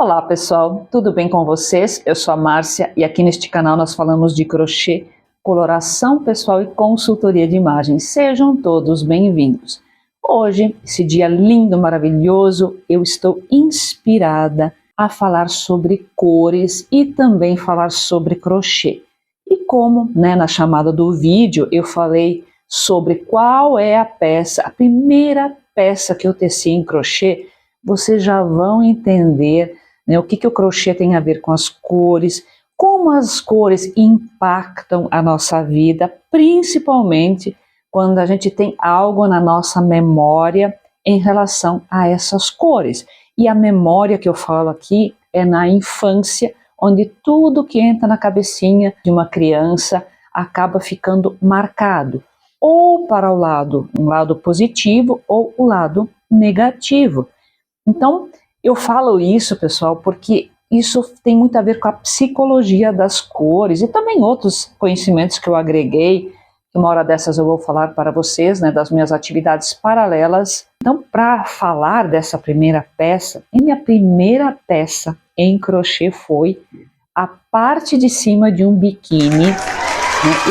Olá pessoal, tudo bem com vocês? Eu sou a Márcia e aqui neste canal nós falamos de crochê, coloração pessoal e consultoria de imagens. Sejam todos bem-vindos. Hoje, esse dia lindo, maravilhoso, eu estou inspirada a falar sobre cores e também falar sobre crochê. E como, na chamada do vídeo, eu falei sobre qual é a peça, a primeira peça que eu teci em crochê, vocês já vão entender o que o crochê tem a ver com as cores, como as cores impactam a nossa vida, principalmente quando a gente tem algo na nossa memória em relação a essas cores. E a memória que eu falo aqui é na infância, onde tudo que entra na cabecinha de uma criança acaba ficando marcado, ou para um lado positivo ou o lado negativo. Então, eu falo isso, pessoal, porque isso tem muito a ver com a psicologia das cores e também outros conhecimentos que eu agreguei, que uma hora dessas eu vou falar para vocês, das minhas atividades paralelas. Então, para falar dessa primeira peça, minha primeira peça em crochê foi a parte de cima de um biquíni.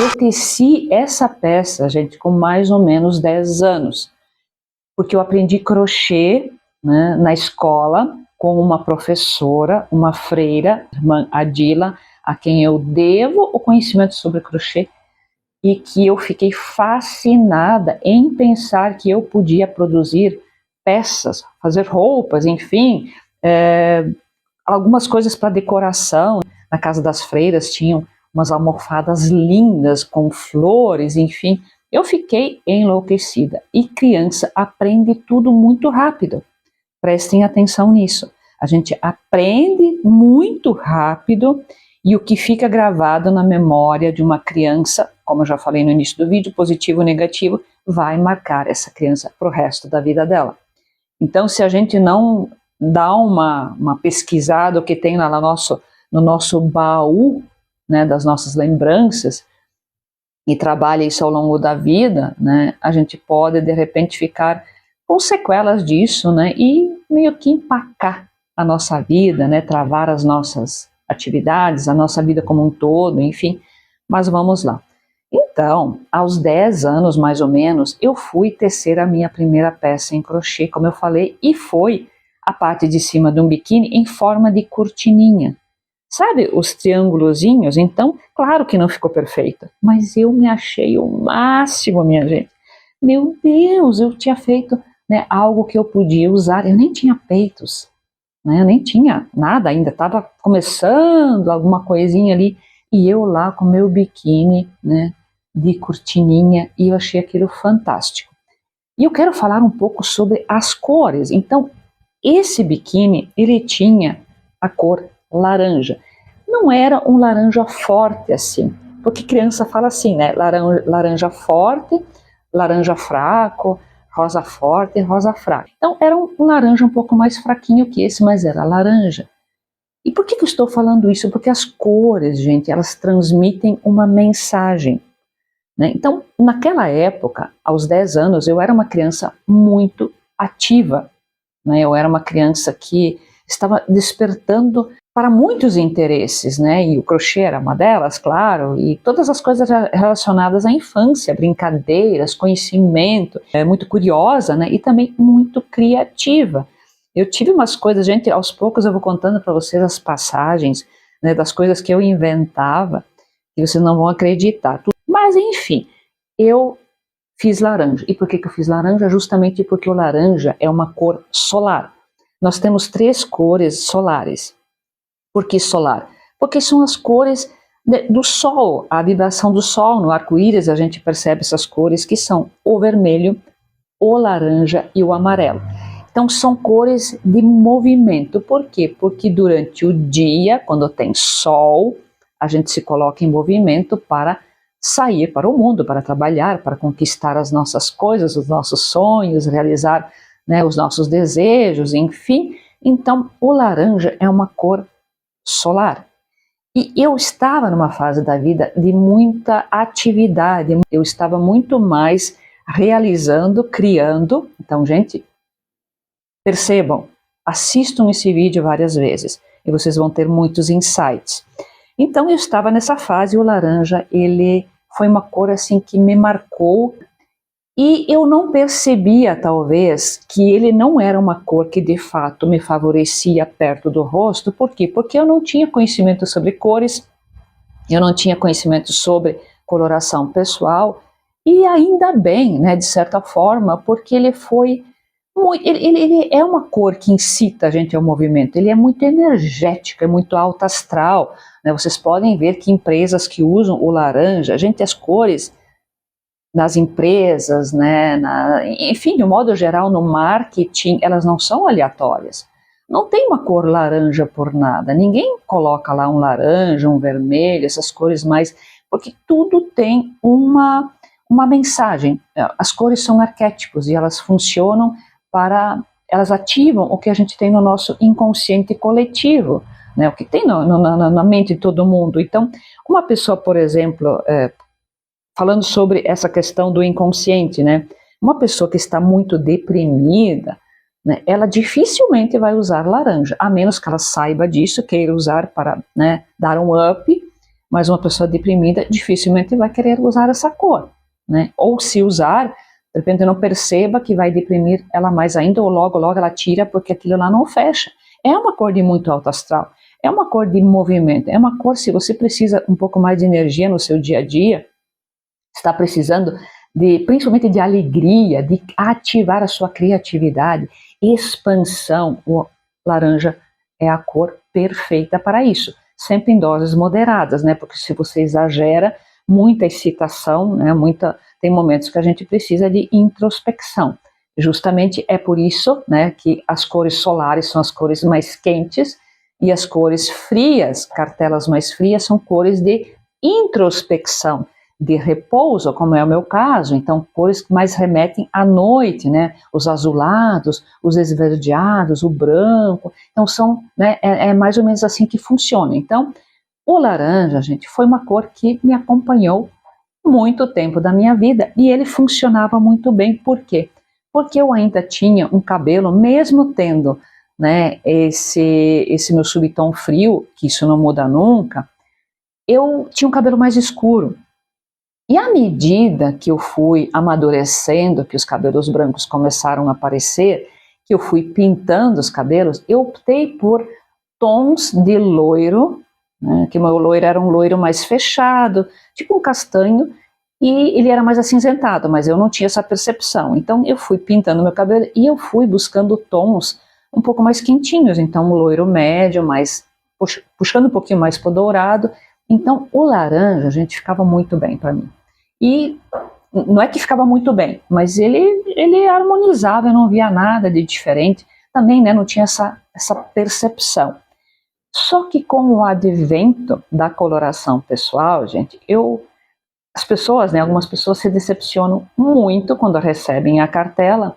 Eu teci essa peça, gente, com mais ou menos 10 anos, porque eu aprendi crochê na escola com uma professora, uma freira, irmã Adila, a quem eu devo o conhecimento sobre crochê e que eu fiquei fascinada em pensar que eu podia produzir peças, fazer roupas, enfim, algumas coisas para decoração. Na casa das freiras tinham umas almofadas lindas com flores, enfim. Eu fiquei enlouquecida e criança aprende tudo muito rápido. Prestem atenção nisso. A gente aprende muito rápido e o que fica gravado na memória de uma criança, como eu já falei no início do vídeo, positivo ou negativo, vai marcar essa criança para o resto da vida dela. Então, se a gente não dá uma pesquisada, o que tem lá no nosso baú, das nossas lembranças, e trabalha isso ao longo da vida, a gente pode, de repente, ficar com sequelas disso, e meio que empacar a nossa vida, travar as nossas atividades, a nossa vida como um todo, enfim. Mas vamos lá. Então, aos 10 anos, mais ou menos, eu fui tecer a minha primeira peça em crochê, como eu falei, e foi a parte de cima de um biquíni em forma de cortininha. Sabe os triângulozinhos? Então, claro que não ficou perfeita, mas eu me achei o máximo, minha gente. Meu Deus, eu tinha feito algo que eu podia usar. Eu nem tinha peitos, eu nem tinha nada ainda, estava começando alguma coisinha ali, e eu lá com meu biquíni de cortininha, e eu achei aquilo fantástico. E eu quero falar um pouco sobre as cores. Então, esse biquíni, ele tinha a cor laranja. Não era um laranja forte assim, porque criança fala assim, laranja forte, laranja fraco, rosa forte, rosa fraca. Então era um laranja um pouco mais fraquinho que esse, mas era laranja. E por que eu estou falando isso? Porque as cores, gente, elas transmitem uma mensagem. Então, naquela época, aos 10 anos, eu era uma criança muito ativa. Eu era uma criança que estava despertando para muitos interesses, e o crochê era uma delas, claro, e todas as coisas relacionadas à infância, brincadeiras, conhecimento, muito curiosa, e também muito criativa. Eu tive umas coisas, gente, aos poucos eu vou contando para vocês as passagens, das coisas que eu inventava, e vocês não vão acreditar. Mas, enfim, eu fiz laranja. E por que eu fiz laranja? Justamente porque o laranja é uma cor solar. Nós temos 3 cores solares. Por que solar? Porque são as cores do sol, a vibração do sol. No arco-íris a gente percebe essas cores que são o vermelho, o laranja e o amarelo. Então são cores de movimento. Por quê? Porque durante o dia, quando tem sol, a gente se coloca em movimento para sair para o mundo, para trabalhar, para conquistar as nossas coisas, os nossos sonhos, realizar os nossos desejos, enfim. Então o laranja é uma cor solar. E eu estava numa fase da vida de muita atividade, eu estava muito mais realizando, criando. Então, gente, percebam, Assistam esse vídeo várias vezes e vocês vão ter muitos insights. Então eu estava nessa fase e o laranja, ele foi uma cor assim que me marcou e eu não percebia talvez que ele não era uma cor que de fato me favorecia perto do rosto. Por quê? Porque eu não tinha conhecimento sobre cores, eu não tinha conhecimento sobre coloração pessoal e ainda bem, né, de certa forma, porque ele foi ele é uma cor que incita a gente ao movimento, ele é muito energético, é muito alto astral, né? Vocês podem ver que empresas que usam o laranja, gente, as cores nas empresas, né, enfim, de um modo geral no marketing, elas não são aleatórias. Não tem uma cor laranja por nada, ninguém coloca lá um laranja, um vermelho, essas cores mais, porque tudo tem uma mensagem. As cores são arquétipos e elas funcionam elas ativam o que a gente tem no nosso inconsciente coletivo, né, o que tem na mente de todo mundo. Então, uma pessoa, por exemplo, falando sobre essa questão do inconsciente, né, uma pessoa que está muito deprimida, né, ela dificilmente vai usar laranja, a menos que ela saiba disso, queira usar para, né, dar um up, mas uma pessoa deprimida dificilmente vai querer usar essa cor, né, ou se usar, de repente não perceba que vai deprimir ela mais ainda, ou logo ela tira porque aquilo lá não fecha. É uma cor de muito alto astral, é uma cor de movimento, é uma cor, se você precisa um pouco mais de energia no seu dia a dia, está precisando principalmente de alegria, de ativar a sua criatividade, expansão, o laranja é a cor perfeita para isso, sempre em doses moderadas, né? Porque se você exagera, muita excitação, né? Tem momentos que a gente precisa de introspecção. Justamente é por isso, né, que as cores solares são as cores mais quentes e as cores frias, cartelas mais frias, são cores de introspecção, de repouso, como é o meu caso. Então, cores que mais remetem à noite, né? Os azulados, os esverdeados, o branco. Então, né, é mais ou menos assim que funciona. Então, o laranja, gente, foi uma cor que me acompanhou muito tempo da minha vida e ele funcionava muito bem. Por quê? Porque eu ainda tinha um cabelo, mesmo tendo, né, esse meu subtom frio, que isso não muda nunca, eu tinha um cabelo mais escuro. E à medida que eu fui amadurecendo, que os cabelos brancos começaram a aparecer, que eu fui pintando os cabelos, eu optei por tons de loiro, né, que o meu loiro era um loiro mais fechado, tipo um castanho, e ele era mais acinzentado, mas eu não tinha essa percepção. Então eu fui pintando meu cabelo e eu fui buscando tons um pouco mais quentinhos, então um loiro médio, mais puxando um pouquinho mais para o dourado. Então o laranja, gente, ficava muito bem para mim. E não é que ficava muito bem, mas ele harmonizava, eu não via nada de diferente. Também, né, não tinha essa percepção. Só que com o advento da coloração pessoal, gente, as pessoas, né, algumas pessoas se decepcionam muito quando recebem a cartela,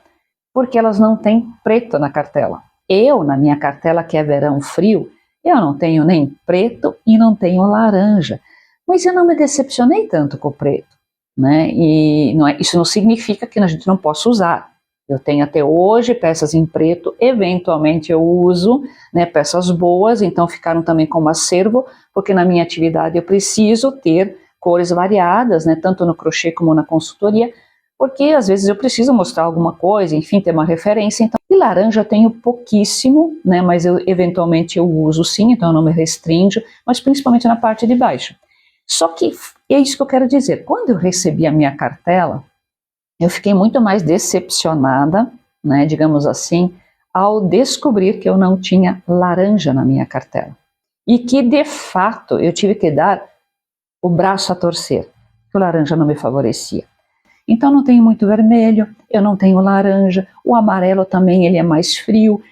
porque elas não têm preto na cartela. Eu, na minha cartela, que é verão frio, eu não tenho nem preto e não tenho laranja. Mas eu não me decepcionei tanto com o preto, né? E isso não significa que a gente não possa usar. Eu tenho até hoje peças em preto, eventualmente eu uso, né, peças boas, então ficaram também como acervo, porque na minha atividade eu preciso ter cores variadas, né, tanto no crochê como na consultoria, porque às vezes eu preciso mostrar alguma coisa, enfim, ter uma referência. Então, e laranja eu tenho pouquíssimo, né, mas eventualmente eu uso sim, então eu não me restringo, mas principalmente na parte de baixo. Só que é isso que eu quero dizer, quando eu recebi a minha cartela, eu fiquei muito mais decepcionada, né, digamos assim, ao descobrir que eu não tinha laranja na minha cartela. E que, de fato, eu tive que dar o braço a torcer, que o laranja não me favorecia. Então não tenho muito vermelho, eu não tenho laranja, o amarelo também ele é mais frio.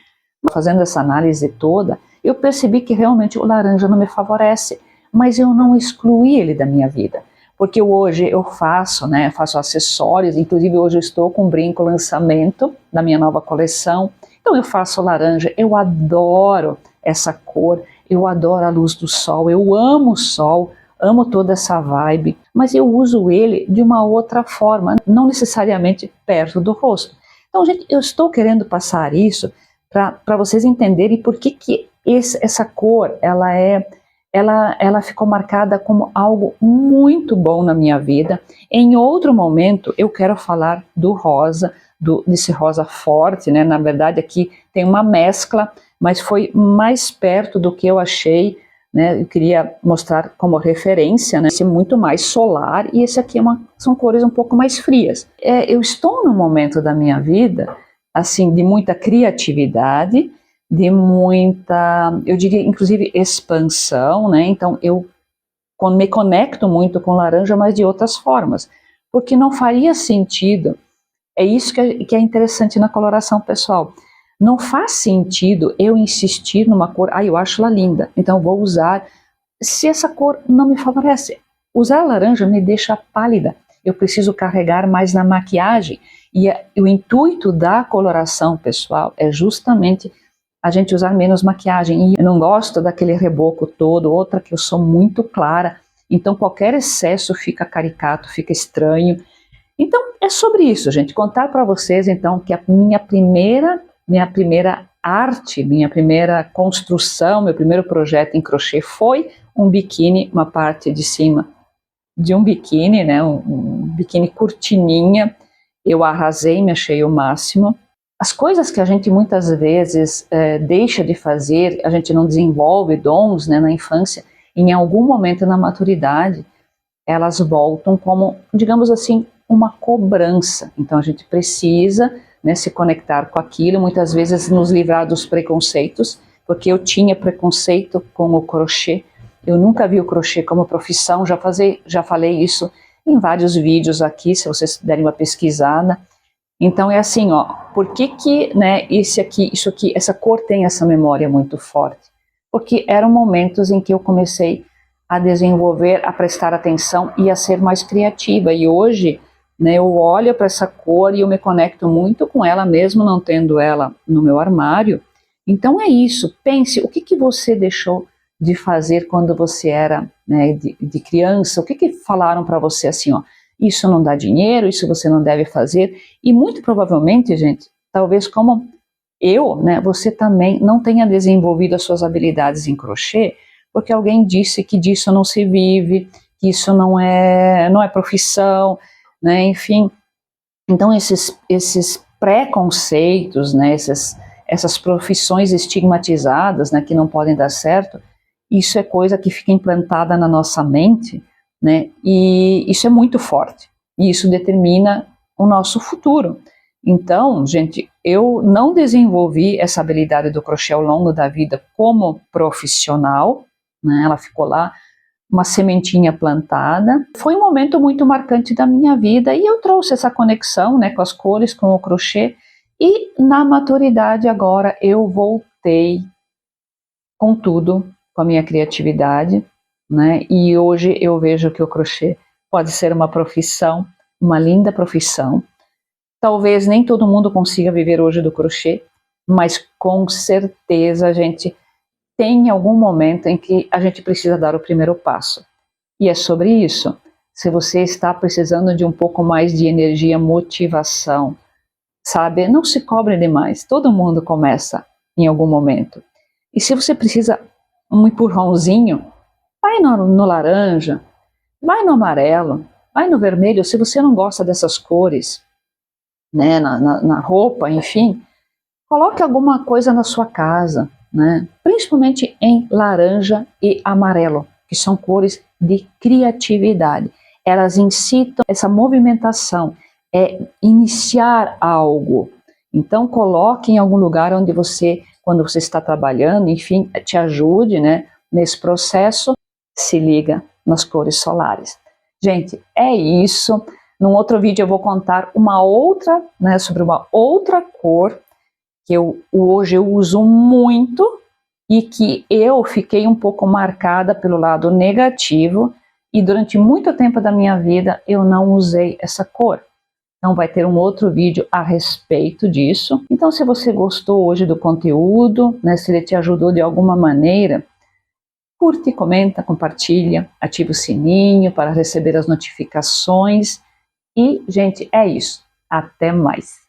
Fazendo essa análise toda, eu percebi que realmente o laranja não me favorece, mas eu não excluí ele da minha vida. Porque hoje eu faço, né, faço acessórios, inclusive hoje eu estou com um brinco lançamento da minha nova coleção. Então eu faço laranja, eu adoro essa cor, eu adoro a luz do sol, eu amo o sol, amo toda essa vibe, mas eu uso ele de uma outra forma, não necessariamente perto do rosto. Então, gente, eu estou querendo passar isso para vocês entenderem por que essa cor, ela ficou marcada como algo muito bom na minha vida. Em outro momento, eu quero falar do rosa, desse rosa forte, né? Na verdade, aqui tem uma mescla, mas foi mais perto do que eu achei, né? Eu queria mostrar como referência, né? Esse é muito mais solar e esse aqui são cores um pouco mais frias. Eu estou num momento da minha vida, assim, de muita criatividade, de muita, eu diria, inclusive, expansão, né? Então, eu me conecto muito com laranja, mas de outras formas, porque não faria sentido, é isso que é interessante na coloração pessoal, não faz sentido eu insistir numa cor, eu acho ela linda, então vou usar, se essa cor não me favorece. Usar laranja me deixa pálida, eu preciso carregar mais na maquiagem, e o intuito da coloração pessoal é justamente a gente usar menos maquiagem, e eu não gosto daquele reboco todo, outra que eu sou muito clara, então qualquer excesso fica caricato, fica estranho. Então é sobre isso, gente, contar para vocês então que a minha primeira arte, minha primeira construção, meu primeiro projeto em crochê foi um biquíni, uma parte de cima de um biquíni, né, um biquíni cortininha. Eu arrasei, me achei o máximo. As coisas que a gente muitas vezes deixa de fazer, a gente não desenvolve dons, né, na infância, em algum momento na maturidade, elas voltam como, digamos assim, uma cobrança. Então a gente precisa, né, se conectar com aquilo, muitas vezes nos livrar dos preconceitos, porque eu tinha preconceito com o crochê, eu nunca vi o crochê como profissão, já falei isso em vários vídeos aqui, se vocês derem uma pesquisada. Então é assim, ó, por que, né, isso aqui, essa cor tem essa memória muito forte? Porque eram momentos em que eu comecei a desenvolver, a prestar atenção e a ser mais criativa. E hoje, né, eu olho para essa cor e eu me conecto muito com ela, mesmo não tendo ela no meu armário. Então é isso, pense, o que você deixou de fazer quando você era, né, de criança? O que falaram para você assim, ó, isso não dá dinheiro, isso você não deve fazer? E muito provavelmente, gente, talvez como eu, né, você também não tenha desenvolvido as suas habilidades em crochê, porque alguém disse que disso não se vive, que isso não é profissão, né, enfim. Então esses preconceitos, né, essas profissões estigmatizadas, né, que não podem dar certo, isso é coisa que fica implantada na nossa mente, né, e isso é muito forte, e isso determina o nosso futuro. Então, gente, eu não desenvolvi essa habilidade do crochê ao longo da vida como profissional, né, ela ficou lá, uma sementinha plantada. Foi um momento muito marcante da minha vida e eu trouxe essa conexão, né, com as cores, com o crochê, e na maturidade agora eu voltei com tudo, com a minha criatividade, né, e hoje eu vejo que o crochê pode ser uma profissão, uma linda profissão. Talvez nem todo mundo consiga viver hoje do crochê, mas com certeza a gente tem algum momento em que a gente precisa dar o primeiro passo. E é sobre isso. Se você está precisando de um pouco mais de energia, motivação, sabe? Não se cobre demais. Todo mundo começa em algum momento. E se você precisa um empurrãozinho, vai no laranja, vai no amarelo, vai no vermelho. Se você não gosta dessas cores, né, na roupa, enfim, coloque alguma coisa na sua casa, né? Principalmente em laranja e amarelo, que são cores de criatividade. Elas incitam essa movimentação, iniciar algo. Então coloque em algum lugar onde você, quando você está trabalhando, enfim, te ajude, né, nesse processo. Se liga nas cores solares. Gente, é isso. Num outro vídeo eu vou contar uma outra, né, sobre uma outra cor que hoje eu uso muito e que eu fiquei um pouco marcada pelo lado negativo e durante muito tempo da minha vida eu não usei essa cor. Então vai ter um outro vídeo a respeito disso. Então se você gostou hoje do conteúdo, né, se ele te ajudou de alguma maneira, curte, comenta, compartilha, ativa o sininho para receber as notificações e, gente, é isso. Até mais!